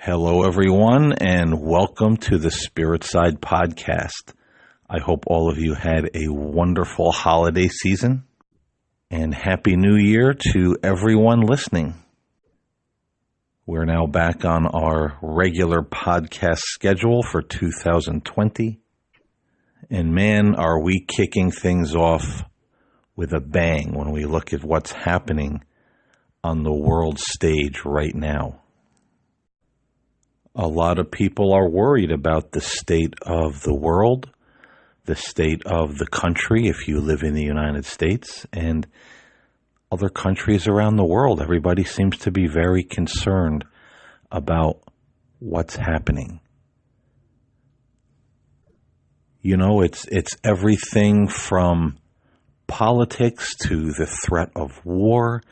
Hello, everyone, and welcome to the Spirit Side Podcast. I hope all of you had a wonderful holiday season, and Happy New Year to everyone listening. We're now back on our regular podcast schedule for 2020, and man, are we kicking things off with a bang when we look at what's happening on the world stage right now. A lot of people are worried about the state of the world, the state of the country if you live in the United States, and other countries around the world. Everybody seems to be very concerned about what's happening. You know, it's everything from politics to the threat of war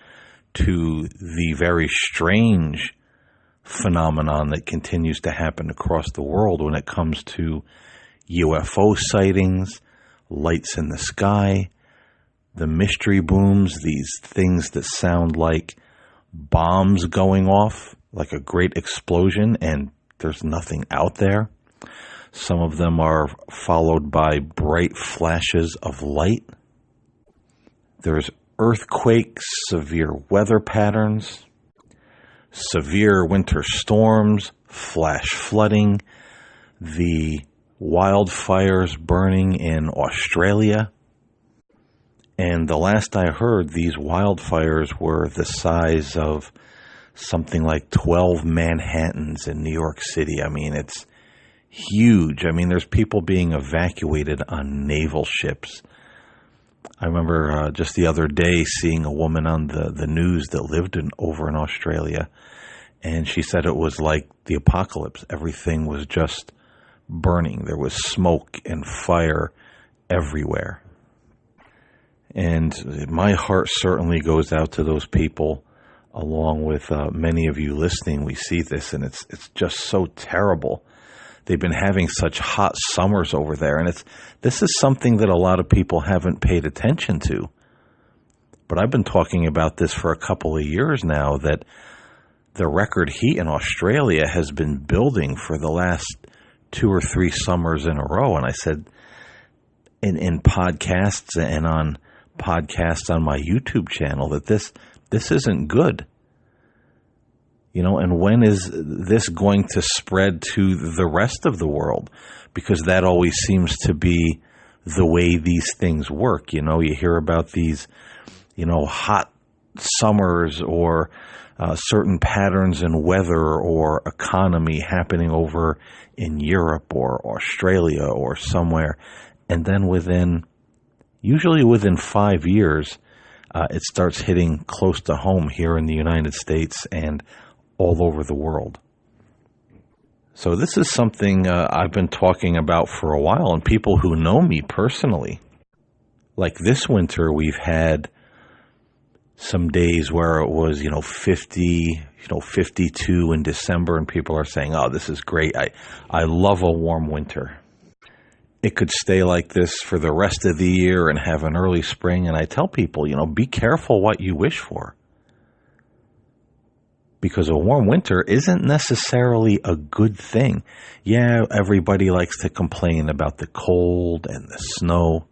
to the very strange phenomenon that continues to happen across the world when it comes to UFO sightings, lights in the sky, the mystery booms, these things that sound like bombs going off, like a great explosion, and there's nothing out there. Some of them are followed by bright flashes of light. There's earthquakes, severe weather patterns, severe winter storms, flash flooding, the wildfires burning in Australia. And the last I heard, these wildfires were the size of something like 12 Manhattans in New York City. I mean, it's huge. I mean, there's people being evacuated on naval ships. I remember just the other day seeing a woman on the news that lived over in Australia, and she said it was like the apocalypse. Everything was just burning. There was smoke and fire everywhere. And my heart certainly goes out to those people, along with many of you listening. We see this, and it's just so terrible. They've been having such hot summers over there, and this is something that a lot of people haven't paid attention to. But I've been talking about this for a couple of years now, that the record heat in Australia has been building for the last 2 or 3 summers in a row. And I said in podcasts and on podcasts on my YouTube channel that this isn't good. You know, and when is this going to spread to the rest of the world? Because that always seems to be the way these things work. You know, you hear about these, hot summers or certain patterns in weather or economy happening over in Europe or Australia or somewhere. And then usually within 5 years, it starts hitting close to home here in the United States and all over the world. So this is something I've been talking about for a while, and people who know me personally, like this winter, we've had some days where it was, 50, 52 in December, and people are saying, oh, this is great. I love a warm winter. It could stay like this for the rest of the year and have an early spring. And I tell people, be careful what you wish for. Because a warm winter isn't necessarily a good thing. Yeah, everybody likes to complain about the cold and the snow.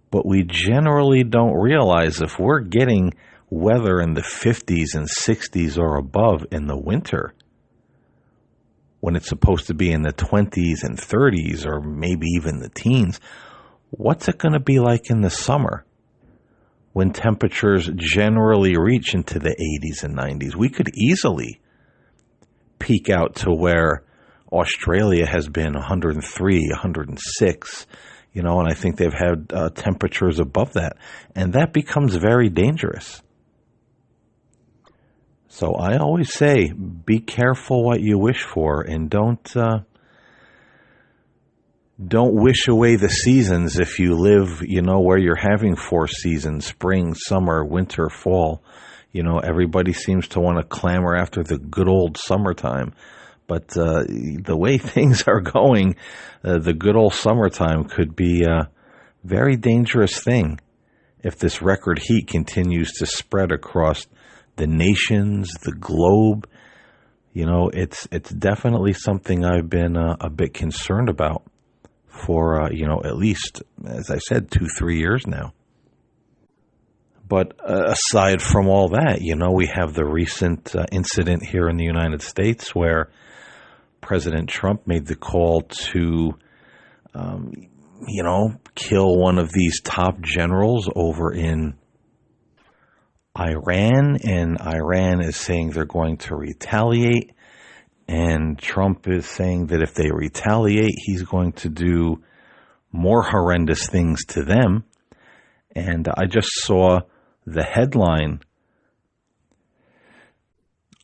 But we generally don't realize if we're getting weather in the 50s and 60s or above in the winter, when it's supposed to be in the 20s and 30s or maybe even the teens, what's it going to be like in the summer? When temperatures generally reach into the 80s and 90s, we could easily peak out to where Australia has been 103, 106, and I think they've had temperatures above that. And that becomes very dangerous. So I always say, be careful what you wish for, and don't wish away the seasons if you live, where you're having 4 seasons, spring, summer, winter, fall. Everybody seems to want to clamor after the good old summertime. But the way things are going, the good old summertime could be a very dangerous thing if this record heat continues to spread across the nations, the globe. It's definitely something I've been a bit concerned about for, at least, as I said, 2, 3 years now. But aside from all that, we have the recent incident here in the United States where President Trump made the call to, kill one of these top generals over in Iran, and Iran is saying they're going to retaliate, and Trump is saying that if they retaliate, he's going to do more horrendous things to them. And I just saw the headline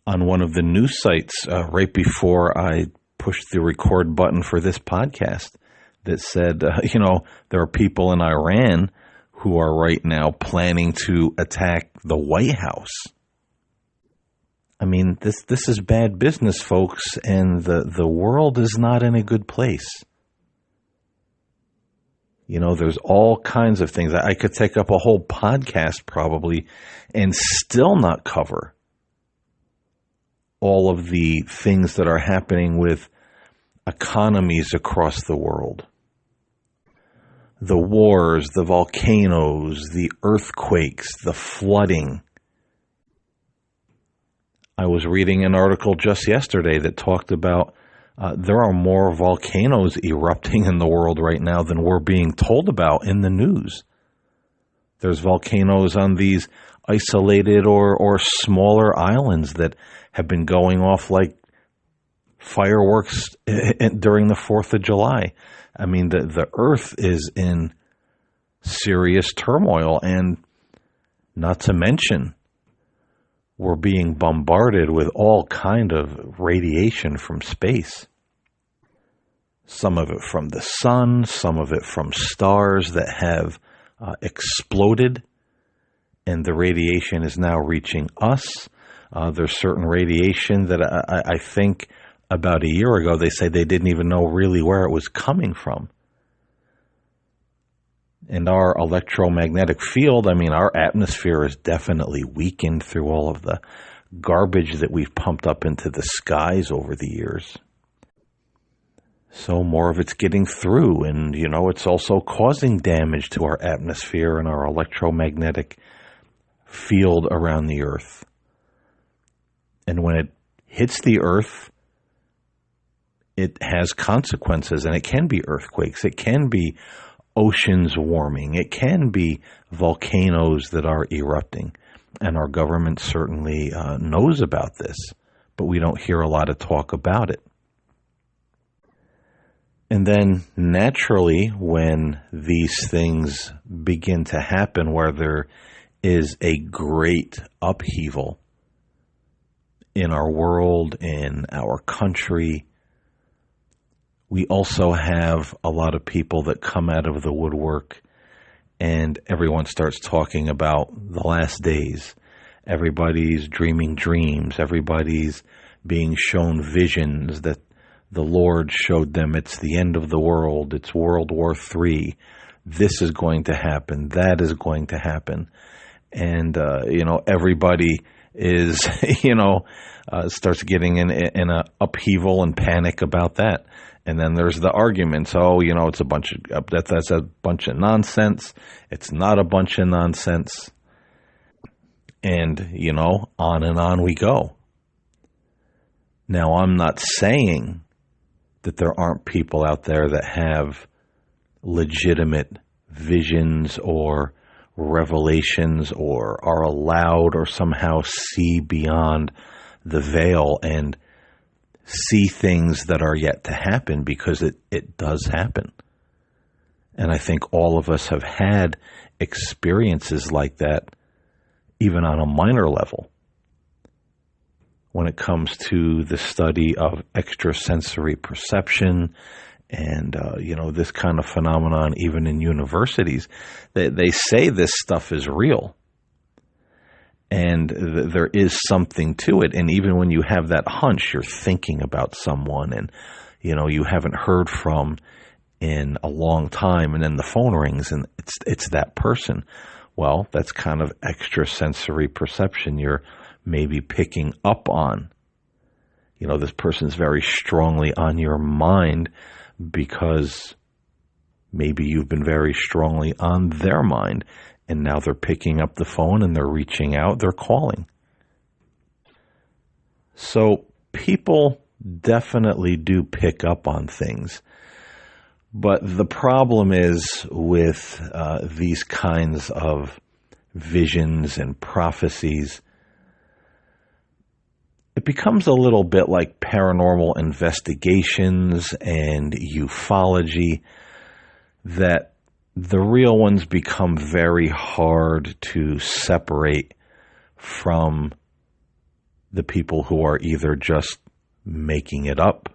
on one of the news sites right before I pushed the record button for this podcast that said, there are people in Iran who are right now planning to attack the White House. I mean, this is bad business, folks, and the world is not in a good place. There's all kinds of things. I could take up a whole podcast probably and still not cover all of the things that are happening with economies across the world. The wars, the volcanoes, the earthquakes, the flooding. I was reading an article just yesterday that talked about there are more volcanoes erupting in the world right now than we're being told about in the news. There's volcanoes on these isolated or smaller islands that have been going off like fireworks during the 4th of July. I mean, the earth is in serious turmoil, and not to mention, we're being bombarded with all kind of radiation from space. Some of it from the sun, some of it from stars that have exploded, and the radiation is now reaching us. There's certain radiation that I think about a year ago, they say they didn't even know really where it was coming from. And our electromagnetic field, our atmosphere is definitely weakened through all of the garbage that we've pumped up into the skies over the years. So more of it's getting through, and, it's also causing damage to our atmosphere and our electromagnetic field around the earth. And when it hits the earth, it has consequences, and it can be earthquakes. It can be oceans warming. It can be volcanoes that are erupting. And our government certainly knows about this, but we don't hear a lot of talk about it. And then naturally, when these things begin to happen, where there is a great upheaval in our world, in our country, we also have a lot of people that come out of the woodwork, and everyone starts talking about the last days. Everybody's dreaming dreams. Everybody's being shown visions that the Lord showed them. It's the end of the world. It's World War III. This is going to happen. That is going to happen. And, everybody is, starts getting in a upheaval and panic about that. And then there's the arguments. It's that's a bunch of nonsense. It's not a bunch of nonsense. And, on and on we go. Now, I'm not saying that there aren't people out there that have legitimate visions or revelations or are allowed or somehow see beyond the veil and see things that are yet to happen, because it does happen. And I think all of us have had experiences like that, even on a minor level, when it comes to the study of extrasensory perception and, this kind of phenomenon, even in universities. They say this stuff is real. And there is something to it. And even when you have that hunch, you're thinking about someone and, you haven't heard from in a long time, and then the phone rings and it's that person. Well, that's kind of extrasensory perception. You're maybe picking up on, This person's very strongly on your mind because maybe you've been very strongly on their mind, and now they're picking up the phone and they're reaching out, they're calling. So people definitely do pick up on things. But the problem is with these kinds of visions and prophecies, it becomes a little bit like paranormal investigations and ufology, that the real ones become very hard to separate from the people who are either just making it up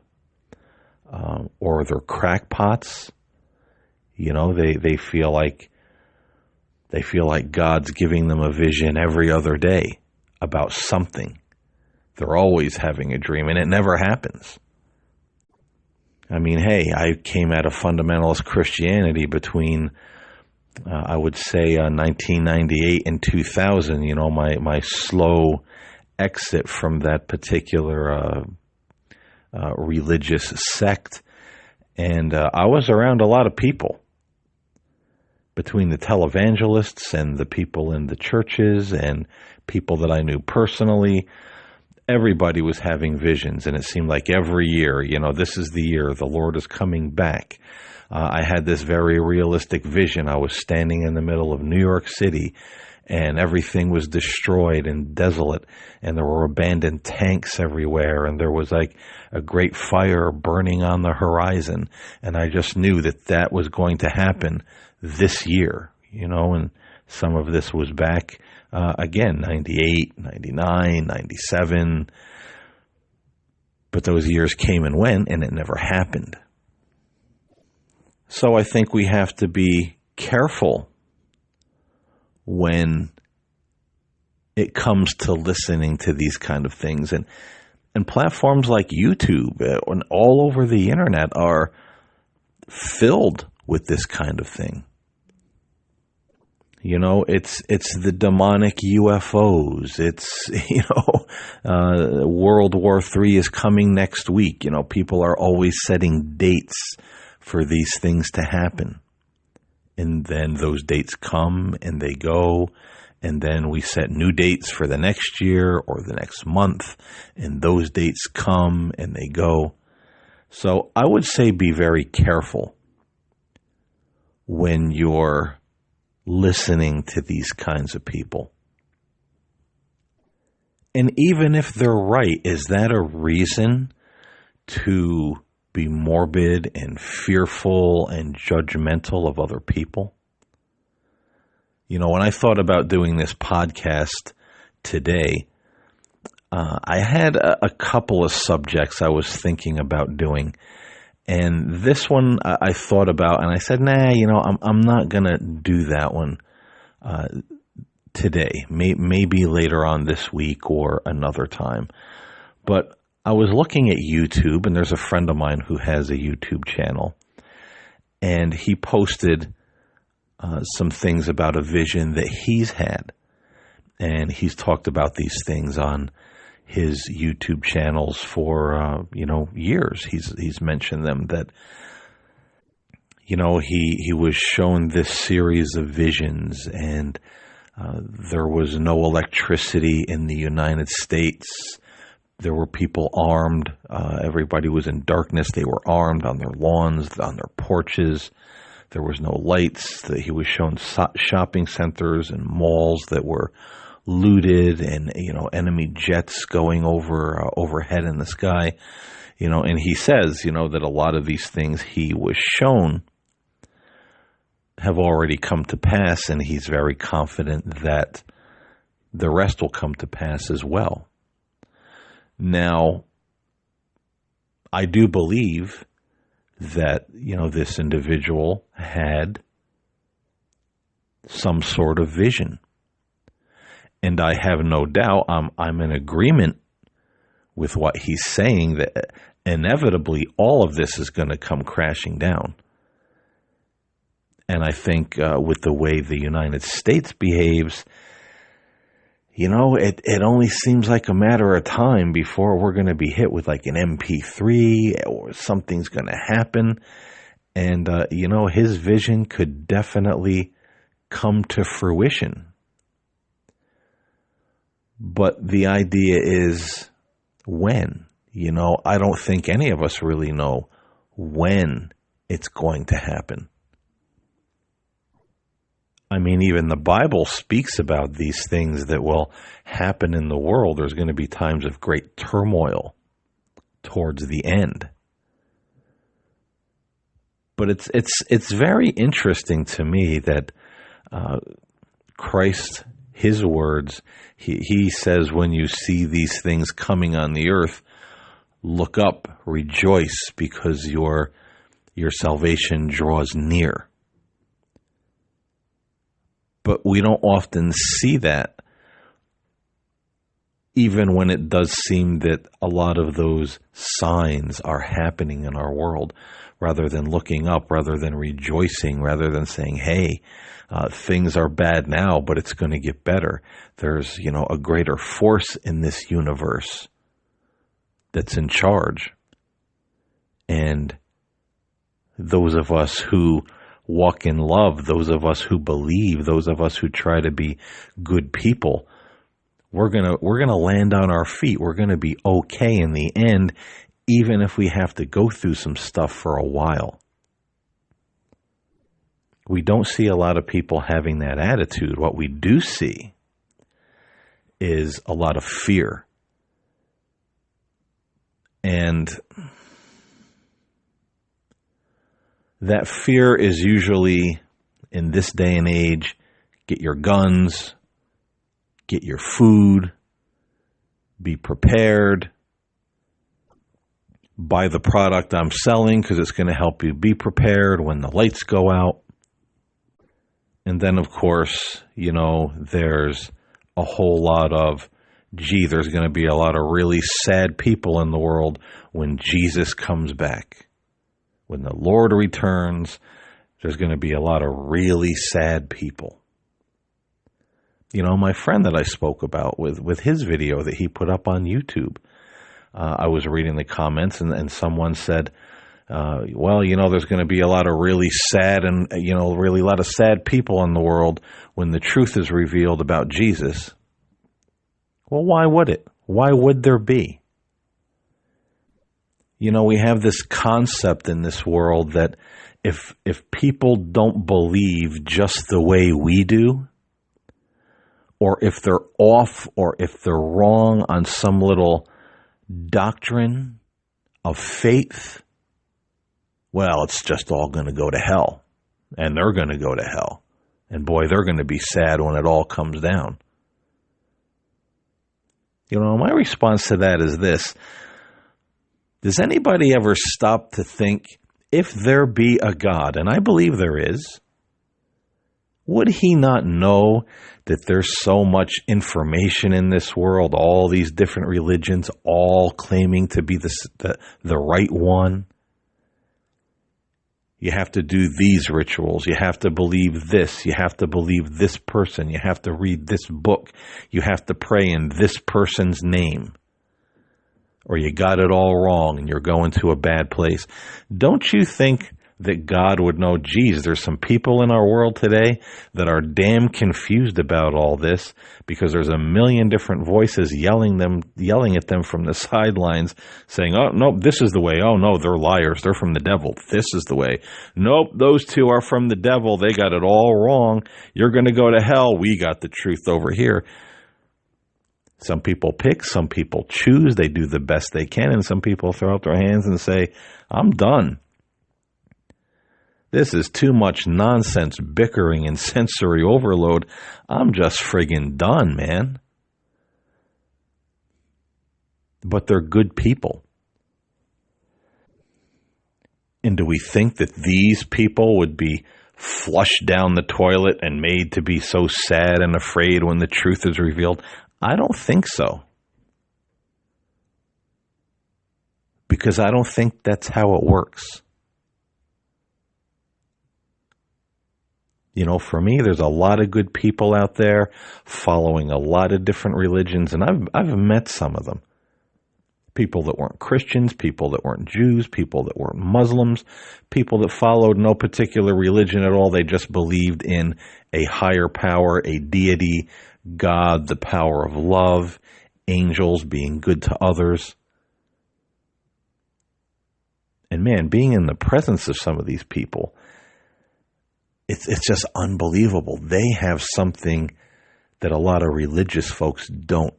or they're crackpots. They feel like God's giving them a vision every other day about something. They're always having a dream, and it never happens. I mean, hey, I came out of fundamentalist Christianity between, I would say, 1998 and 2000. My slow exit from that particular religious sect, and I was around a lot of people. Between the televangelists and the people in the churches and people that I knew personally, everybody was having visions, and it seemed like every year, this is the year the Lord is coming back. I had this very realistic vision. I was standing in the middle of New York City, and everything was destroyed and desolate, and there were abandoned tanks everywhere, and there was like a great fire burning on the horizon, and I just knew that was going to happen this year, and some of this was back again, 98, 99, 97. But those years came and went, and it never happened. So I think we have to be careful when it comes to listening to these kind of things. And platforms like YouTube and all over the internet are filled with this kind of thing. It's the demonic UFOs. It's, World War III is coming next week. People are always setting dates for these things to happen. And then those dates come and they go. And then we set new dates for the next year or the next month. And those dates come and they go. So I would say be very careful when you're listening to these kinds of people. And even if they're right, is that a reason to be morbid and fearful and judgmental of other people? When I thought about doing this podcast today, I had a couple of subjects I was thinking about doing. And this one I thought about, and I said, nah, I'm not going to do that one today. Maybe later on this week or another time. But I was looking at YouTube, and there's a friend of mine who has a YouTube channel. And he posted some things about a vision that he's had. And he's talked about these things on his YouTube channels for, years. He's mentioned them, that, he was shown this series of visions, and there was no electricity in the United States. There were people armed. Everybody was in darkness. They were armed on their lawns, on their porches. There was no lights. He was shown shopping centers and malls that were looted, and enemy jets going overhead in the sky, and he says that a lot of these things he was shown have already come to pass, and he's very confident that the rest will come to pass as well. Now, I do believe that this individual had some sort of vision. And I have no doubt, I'm in agreement with what he's saying, that inevitably all of this is going to come crashing down. And I think with the way the United States behaves, it only seems like a matter of time before we're going to be hit with like an MP3 or something's going to happen. And, his vision could definitely come to fruition. But the idea is when? I don't think any of us really know when it's going to happen. I mean, even the Bible speaks about these things that will happen in the world. There's going to be times of great turmoil towards the end. But it's very interesting to me that Christ, his words, he says, when you see these things coming on the earth, look up, rejoice, because your salvation draws near. But we don't often see that, even when it does seem that a lot of those signs are happening in our world. Rather than looking up, rather than rejoicing, rather than saying, hey, things are bad now, but it's going to get better. There's, a greater force in this universe that's in charge. And those of us who walk in love, those of us who believe, those of us who try to be good people, we're gonna land on our feet. We're gonna be okay in the end, even if we have to go through some stuff for a while. We don't see a lot of people having that attitude. What we do see is a lot of fear. And that fear is usually, in this day and age, get your guns, get your food, be prepared, buy the product I'm selling because it's going to help you be prepared when the lights go out. And then, of course, there's a whole lot of, there's going to be a lot of really sad people in the world when Jesus comes back. When the Lord returns, there's going to be a lot of really sad people. My friend that I spoke about with his video that he put up on YouTube, I was reading the comments and someone said, there's going to be a lot of really sad and, really a lot of sad people in the world when the truth is revealed about Jesus. Well, why would it? Why would there be? We have this concept in this world that if people don't believe just the way we do, or if they're off, or if they're wrong on some little doctrine of faith, well, it's just all going to go to hell. And they're going to go to hell. And boy, they're going to be sad when it all comes down. My response to that is this. Does anybody ever stop to think, if there be a God, and I believe there is, would he not know that there's so much information in this world, all these different religions, all claiming to be the right one? You have to do these rituals. You have to believe this. You have to believe this person. You have to read this book. You have to pray in this person's name. Or you got it all wrong and you're going to a bad place. Don't you think that God would know, geez, there's some people in our world today that are damn confused about all this because there's a million different voices yelling at them from the sidelines saying, oh, no, this is the way. Oh, no, they're liars. They're from the devil. This is the way. Nope, those two are from the devil. They got it all wrong. You're going to go to hell. We got the truth over here. Some people pick, some people choose. They do the best they can, and some people throw up their hands and say, I'm done. This is too much nonsense, bickering, and sensory overload. I'm just friggin' done, man. But they're good people. And do we think that these people would be flushed down the toilet and made to be so sad and afraid when the truth is revealed? I don't think so. Because I don't think that's how it works. You know, for me, there's a lot of good people out there following a lot of different religions, and I've met some of them. People that weren't Christians, people that weren't Jews, people that weren't Muslims, people that followed no particular religion at all. They just believed in a higher power, a deity, God, the power of love, angels, being good to others. And man, being in the presence of some of these people, it's just unbelievable. They have something that a lot of religious folks don't.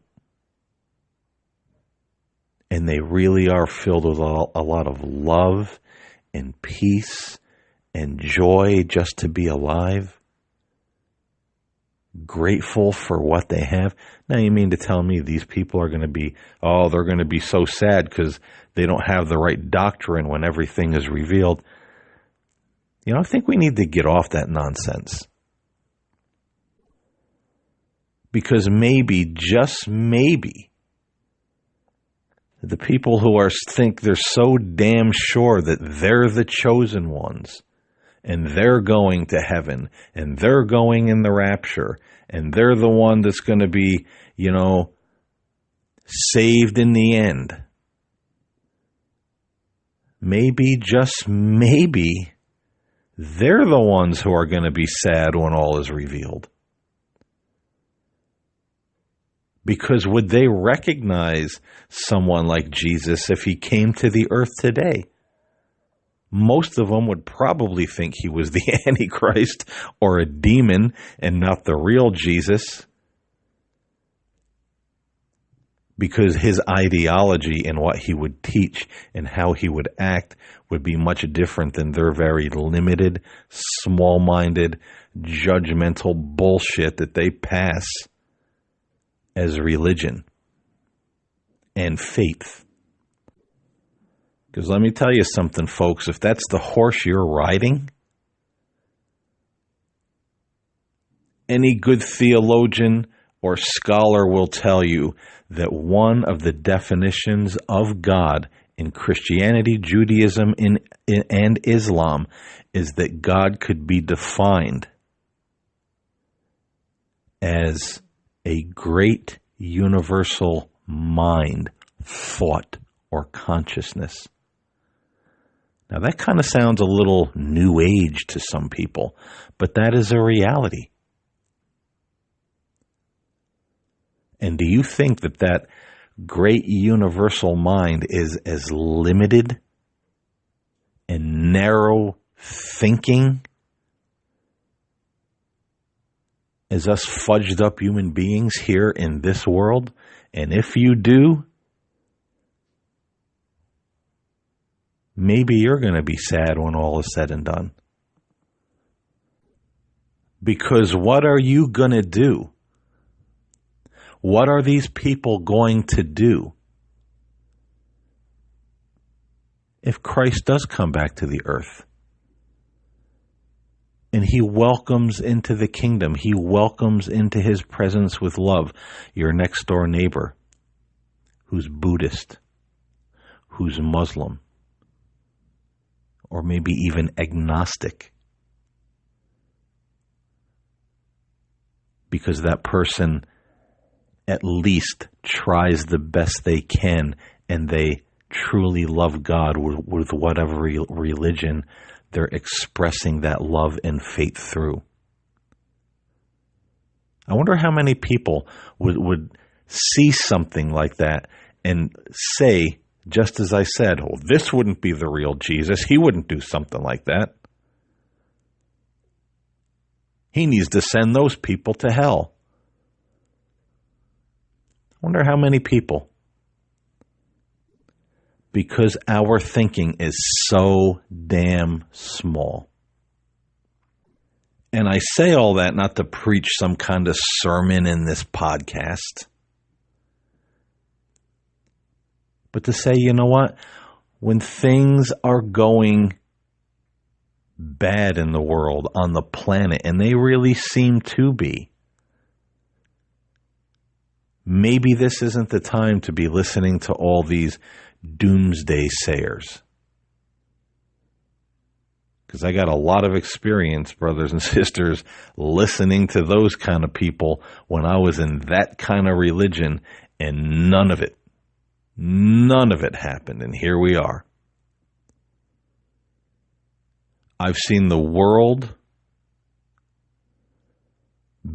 And they really are filled with a lot of love and peace and joy just to be alive. Grateful for what they have. Now, you mean to tell me these people are going to be, they're going to be so sad because they don't have the right doctrine when everything is revealed? You know, I think we need to get off that nonsense. Because maybe, just maybe, the people who think they're so damn sure that they're the chosen ones, and they're going to heaven, and they're going in the rapture, and they're the one that's going to be, saved in the end. Maybe, just maybe, they're the ones who are going to be sad when all is revealed. Because would they recognize someone like Jesus if he came to the earth today? Most of them would probably think he was the Antichrist or a demon and not the real Jesus. Because his ideology and what he would teach and how he would act would be much different than their very limited, small-minded, judgmental bullshit that they pass as religion and faith. Because let me tell you something, folks, if that's the horse you're riding, any good theologian or scholar will tell you that one of the definitions of God in Christianity, Judaism, and Islam is that God could be defined as a great universal mind, thought, or consciousness. Now that kind of sounds a little new age to some people, but that is a reality. And do you think that great universal mind is as limited and narrow thinking as us fudged up human beings here in this world? And if you do, maybe you're going to be sad when all is said and done. Because what are you going to do? What are these people going to do if Christ does come back to the earth? And he welcomes into the kingdom. He welcomes into his presence with love your next door neighbor who's Buddhist, who's Muslim, or maybe even agnostic. Because that person at least tries the best they can and they truly love God with whatever religion they're expressing that love and faith through. I wonder how many people would see something like that and say, just as I said, this wouldn't be the real Jesus. He wouldn't do something like that. He needs to send those people to hell. I wonder how many people. Because our thinking is so damn small. And I say all that not to preach some kind of sermon in this podcast, but to say, you know what? When things are going bad in the world, on the planet, and they really seem to be, maybe this isn't the time to be listening to all these doomsday sayers. because I got a lot of experience, brothers and sisters, listening to those kind of people when I was in that kind of religion, and none of it happened. And here we are. I've seen the world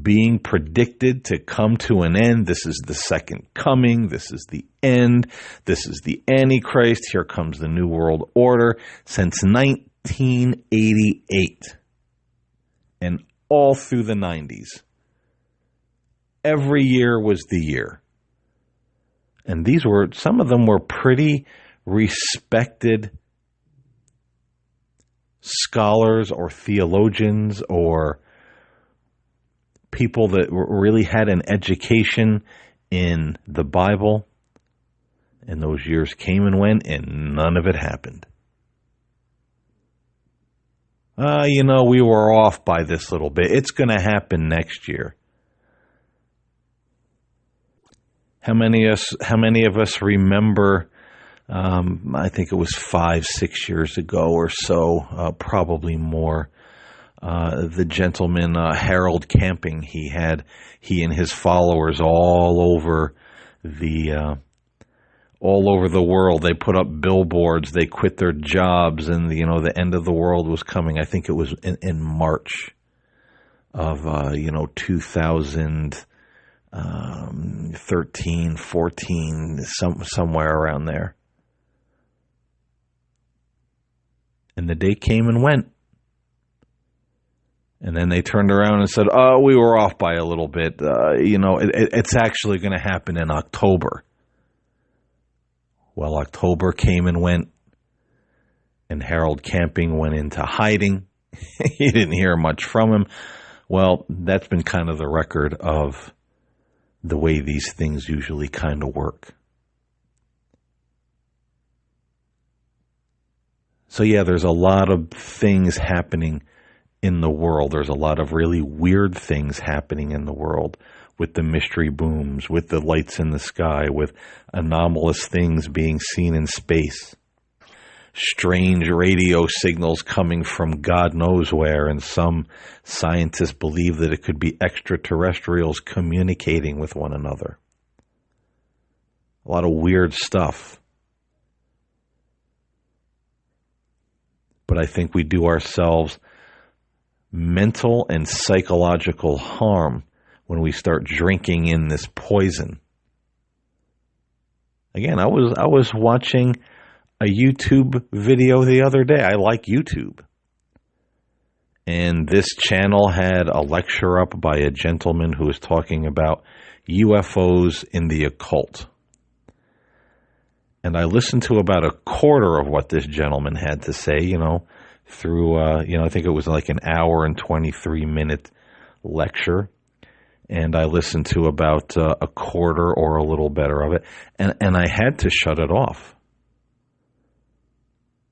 being predicted to come to an end. This is the second coming. This is the end. This is the Antichrist. Here comes the New World Order. Since 1988 and all through the 90s. Every year was the year. And some of them were pretty respected scholars or theologians or people that really had an education in the Bible. And those years came and went, and none of it happened. We were off by this little bit. It's going to happen next year. How many of us remember, I think it was 5-6 years ago or so, probably more, the gentleman, Harold Camping, he and his followers all over the world. They put up billboards. They quit their jobs, and the end of the world was coming. I think it was in March of 2013, 14, somewhere around there. And the day came and went. And then they turned around and said, "Oh, we were off by a little bit. It's actually going to happen in October." Well, October came and went, and Harold Camping went into hiding. You didn't hear much from him. Well, that's been kind of the record of the way these things usually kind of work. So yeah, there's a lot of things happening in the world. There's a lot of really weird things happening in the world, with the mystery booms, with the lights in the sky, with anomalous things being seen in space, strange radio signals coming from God knows where, and some scientists believe that it could be extraterrestrials communicating with one another. A lot of weird stuff. But I think we do ourselves mental and psychological harm when we start drinking in this poison. Again, I was watching a YouTube video the other day. I like YouTube. And this channel had a lecture up by a gentleman who was talking about UFOs in the occult. And I listened to about a quarter of what this gentleman had to say, through, I think it was like an hour and 23-minute lecture. And I listened to about a quarter or a little better of it. And I had to shut it off,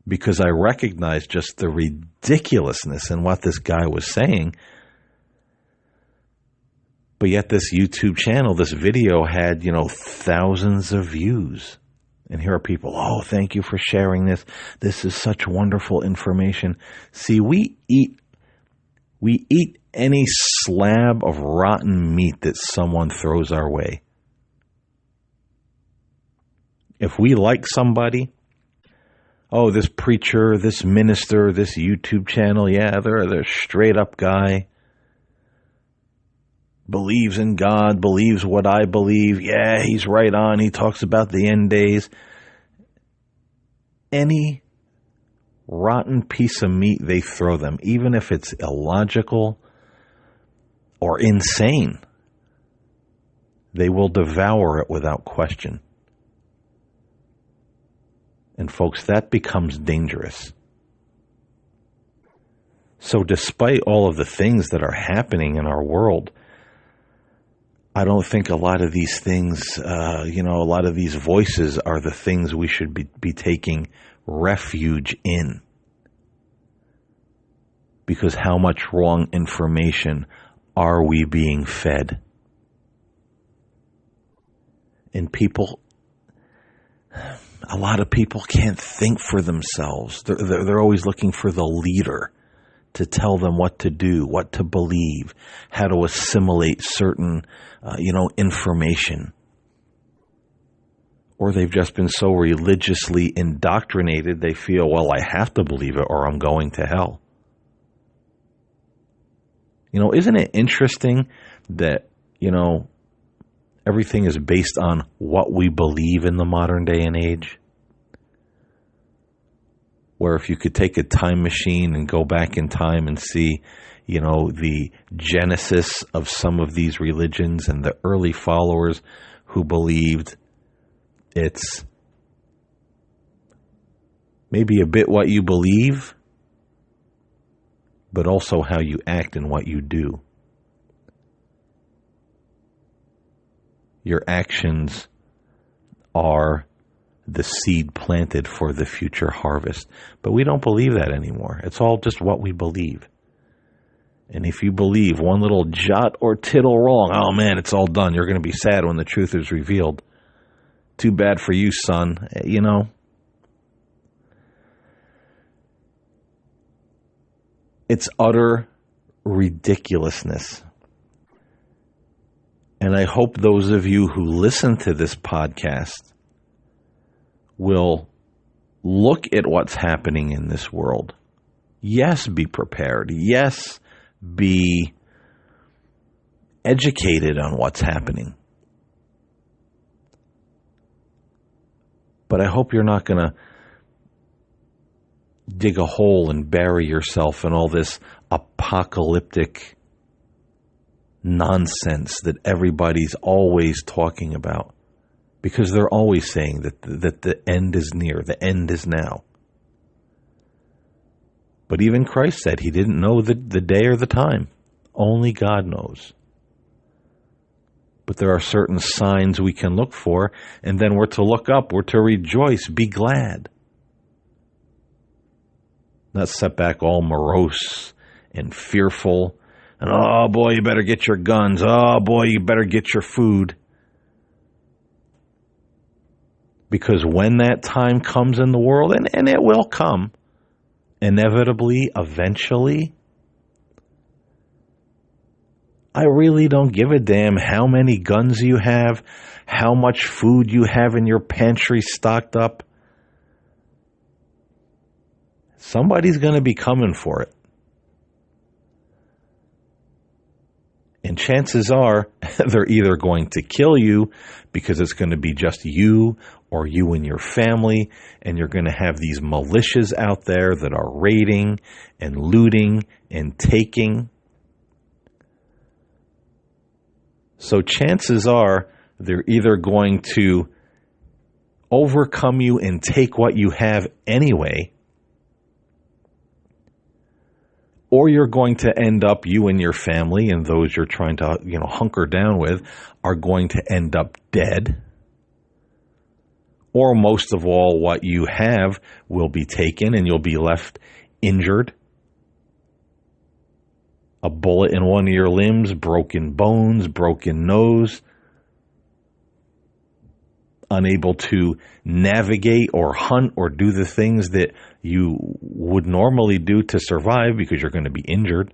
because I recognized just the ridiculousness in what this guy was saying. But yet this YouTube channel, this video had, thousands of views. And here are people, "Oh, thank you for sharing this. This is such wonderful information." See, we eat any slab of rotten meat that someone throws our way. If we like somebody, "Oh, this preacher, this minister, this YouTube channel, yeah, they're a straight up guy. Believes in God, believes what I believe. Yeah, he's right on. He talks about the end days." Any rotten piece of meat they throw them, even if it's illogical or insane, they will devour it without question. And folks, that becomes dangerous. So despite all of the things that are happening in our world, I don't think a lot of these things, a lot of these voices are the things we should be taking refuge in. Because how much wrong information are we being fed? And people, a lot of people can't think for themselves. They're always looking for the leader to tell them what to do, what to believe, how to assimilate certain, information. Or they've just been so religiously indoctrinated, they feel, well, I have to believe it or I'm going to hell. Isn't it interesting that, everything is based on what we believe in the modern day and age? Where if you could take a time machine and go back in time and see, the genesis of some of these religions and the early followers who believed it's maybe a bit what you believe, but also how you act and what you do. Your actions are the seed planted for the future harvest. But we don't believe that anymore. It's all just what we believe. And if you believe one little jot or tittle wrong, oh man, it's all done. You're going to be sad when the truth is revealed. Too bad for you, son. It's utter ridiculousness. And I hope those of you who listen to this podcast will look at what's happening in this world. Yes, be prepared. Yes, be educated on what's happening. But I hope you're not going to dig a hole and bury yourself in all this apocalyptic nonsense that everybody's always talking about. Because they're always saying that the end is near, the end is now. But even Christ said he didn't know the day or the time. Only God knows. But there are certain signs we can look for, and then we're to look up, we're to rejoice, be glad. Not sit back all morose and fearful, and oh boy, you better get your guns, oh boy, you better get your food. Because when that time comes in the world, and it will come, inevitably, eventually, I really don't give a damn how many guns you have, how much food you have in your pantry stocked up. Somebody's going to be coming for it. And chances are they're either going to kill you because it's going to be just you or you and your family, and you're going to have these militias out there that are raiding and looting and taking. So chances are they're either going to overcome you and take what you have anyway, or you're going to end up, you and your family and those you're trying to, hunker down with, are going to end up dead. Or most of all, what you have will be taken and you'll be left injured. A bullet in one of your limbs, broken bones, broken nose, unable to navigate or hunt or do the things that you would normally do to survive because you're going to be injured.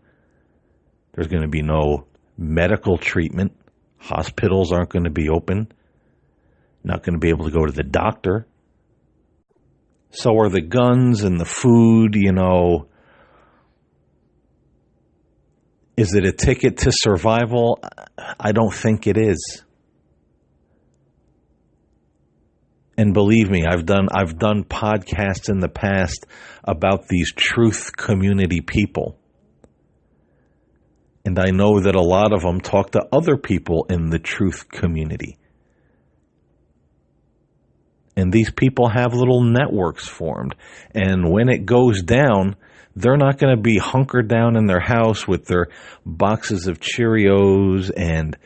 There's going to be no medical treatment. Hospitals aren't going to be open. Not going to be able to go to the doctor. So are the guns and the food, Is it a ticket to survival? I don't think it is. And believe me, I've done podcasts in the past about these truth community people. And I know that a lot of them talk to other people in the truth community. And these people have little networks formed. And when it goes down, they're not going to be hunkered down in their house with their boxes of Cheerios and,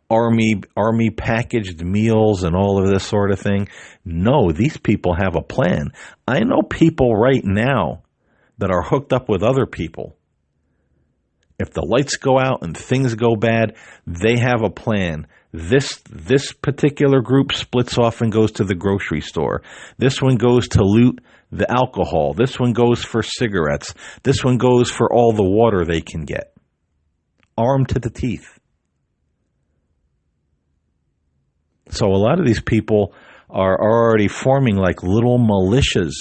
army packaged meals and all of this sort of thing. No, these people have a plan. I know people right now that are hooked up with other people. If the lights go out and things go bad, they have a plan This particular group splits off and goes to the grocery store. This one goes to loot the alcohol. This one goes for cigarettes. This one goes for all the water they can get. Armed to the teeth. So a lot of these people are already forming like little militias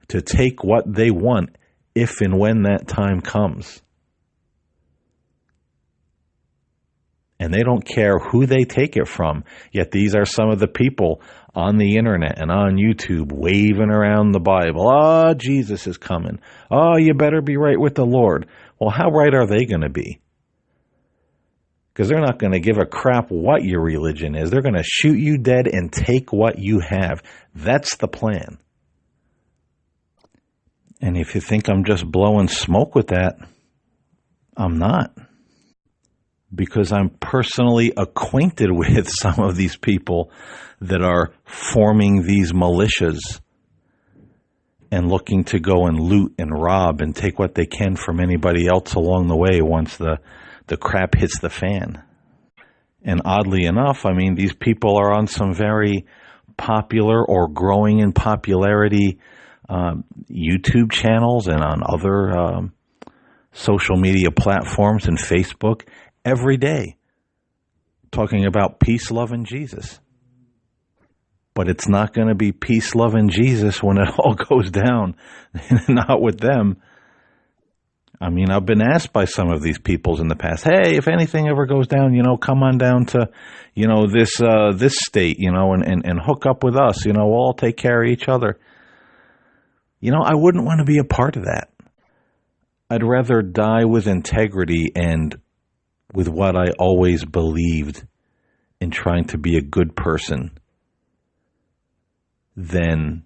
to take what they want if and when that time comes. And they don't care who they take it from. Yet these are some of the people on the internet and on YouTube waving around the Bible. Oh, Jesus is coming. Oh, you better be right with the Lord. Well, how right are they going to be? Because they're not going to give a crap what your religion is. They're going to shoot you dead and take what you have. That's the plan. And if you think I'm just blowing smoke with that, I'm not. Because I'm personally acquainted with some of these people that are forming these militias and looking to go and loot and rob and take what they can from anybody else along the way once the crap hits the fan. And oddly enough, I mean, these people are on some very popular or growing in popularity YouTube channels and on other social media platforms and Facebook every day, talking about peace, love, and Jesus. But it's not going to be peace, love, and Jesus when it all goes down. Not with them. I mean, I've been asked by some of these peoples in the past, hey, if anything ever goes down, come on down to, this state, and hook up with us. We'll all take care of each other. I wouldn't want to be a part of that. I'd rather die with integrity and with what I always believed in trying to be a good person than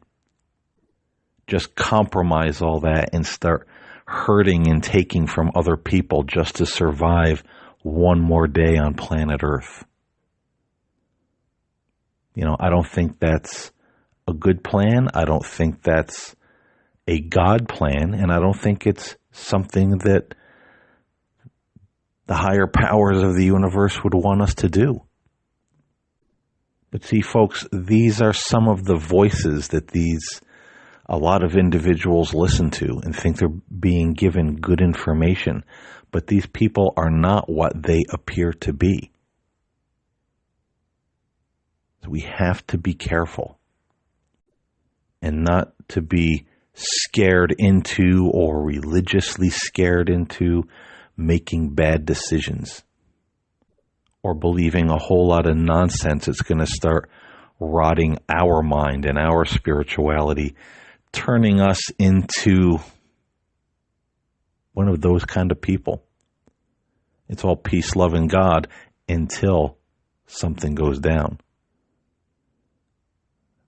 just compromise all that and start hurting and taking from other people just to survive one more day on planet Earth. I don't think that's a good plan. I don't think that's a God plan, and I don't think it's something that the higher powers of the universe would want us to do. But see, folks, these are some of the voices that a lot of individuals listen to and think they're being given good information. But these people are not what they appear to be. So we have to be careful and not to be scared into or religiously scared into making bad decisions or believing a whole lot of nonsense that's going to start rotting our mind and our spirituality, turning us into one of those kind of people. It's all peace, love, and God until something goes down.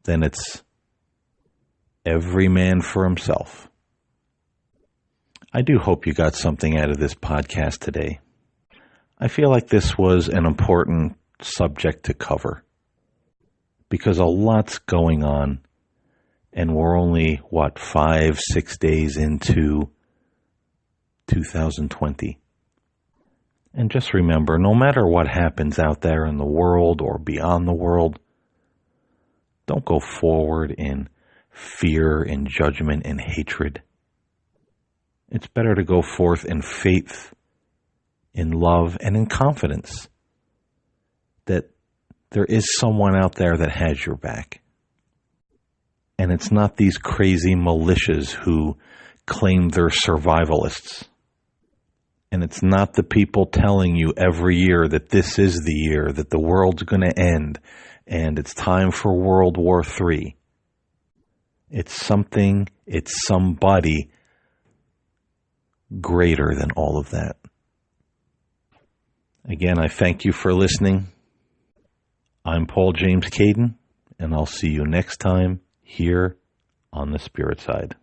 Then it's every man for himself. I do hope you got something out of this podcast today. I feel like this was an important subject to cover because a lot's going on and we're only, 5-6 days into 2020. And just remember, no matter what happens out there in the world or beyond the world, don't go forward in fear and judgment and hatred. It's better to go forth in faith, in love, and in confidence that there is someone out there that has your back. And it's not these crazy militias who claim they're survivalists. And it's not the people telling you every year that this is the year that the world's going to end and it's time for World War III. It's somebody greater than all of that. Again, I thank you for listening. I'm Paul James Caden, and I'll see you next time here on the Spirit Side.